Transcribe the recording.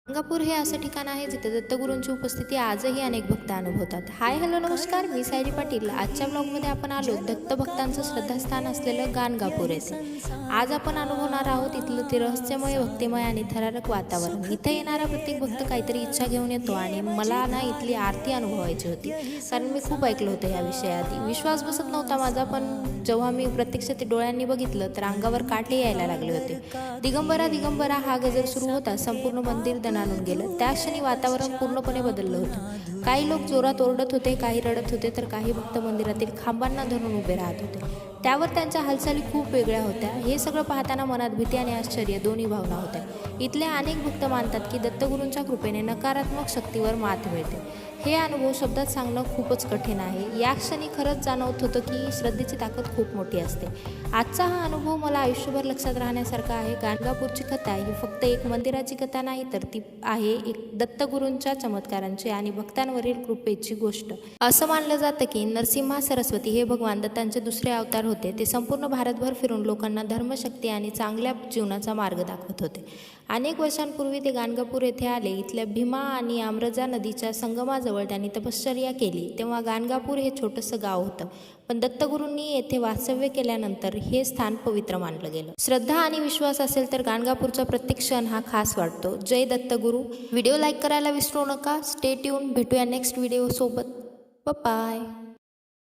गाणगापूर हे असं ठिकाण आहे जिथे दत्तगुरूंची उपस्थिती आजही अनेक भक्त अनुभवतात. हाय हॅलो नमस्कार, मी सायली पाटील. आजच्या ब्लॉगमध्ये आपण आलो दत्तभक्तांचं श्रद्धास्थान असलेलं गाणगापूर येथे. आज आपण अनुभवणार आहोत इथलं ते रहस्यमय, भक्तिमय आणि थरारक वातावरण. इथे येणारा प्रत्येक भक्त काहीतरी इच्छा घेऊन येतो आणि मला ना इथली आरती अनुभवायची होती, कारण मी खूप ऐकलं होतं या विषयाआधी. विश्वास बसत नव्हता माझा, पण जेव्हा मी प्रत्यक्ष ते डोळ्यांनी बघितलं तर अंगावर काटे यायला लागले होते. दिगंबरा दिगंबरा हा गजर सुरू होता, संपूर्ण मंदिर दणाणून गेलं. त्या क्षणी वातावरण पूर्णपणे बदललं होतं. काही लोक जोरात ओरडत होते, काही रडत होते, तर काही भक्त मंदिरातील खांबांना धरून उभे राहत होते. त्यावर त्यांच्या हालचाली खूप वेगळ्या होत्या. हे सगळं पाहताना मनात भीती आणि आश्चर्य दोन्ही भावना होत्या. इथले अनेक भक्त मानतात की दत्तगुरूंच्या कृपेने नकारात्मक शक्तीवर मात मिळते. हे अनुभव शब्दात सांगणं खूपच कठीण आहे. या क्षणी खरंच जाणवत होतं की श्रद्धेची ताकद खूप मोठी असते. आजचा हा अनुभव मला आयुष्यभर लक्षात राहण्यासारखा आहे. गाणगापूरची कथा ही फक्त एक मंदिराची कथा नाही, तर ती आहे एक दत्तगुरूंच्या चमत्कारांची आणि भक्तांवरील कृपेची गोष्ट. असं मानलं जातं की नरसिंहा सरस्वती हे भगवान दत्तांचे दुसरे अवतार होते. ते संपूर्ण भारतभर फिरून लोकांना धर्मशक्ती आणि चांगल्या जीवनाचा मार्ग दाखवत होते. अनेक वर्षांपूर्वी ते गाणगापूर येथे आले. इथल्या भीमा आणि आम्रजा नदीच्या संगमाजवळ त्यांनी तपश्चर्या केली. तेव्हा गाणगापूर हे छोटंसं गाव होतं, पण दत्तगुरूंनी येथे वास्तव्य केल्यानंतर हे स्थान पवित्र मानलं गेलं. श्रद्धा आणि विश्वास असेल तर गाणगापूरचा प्रत्येक क्षण हा खास वाटतो. जय दत्तगुरू. व्हिडिओ लाईक करायला विसरू नका. Stay tune. भेटूया नेक्स्ट व्हिडिओ सोबत. बाय.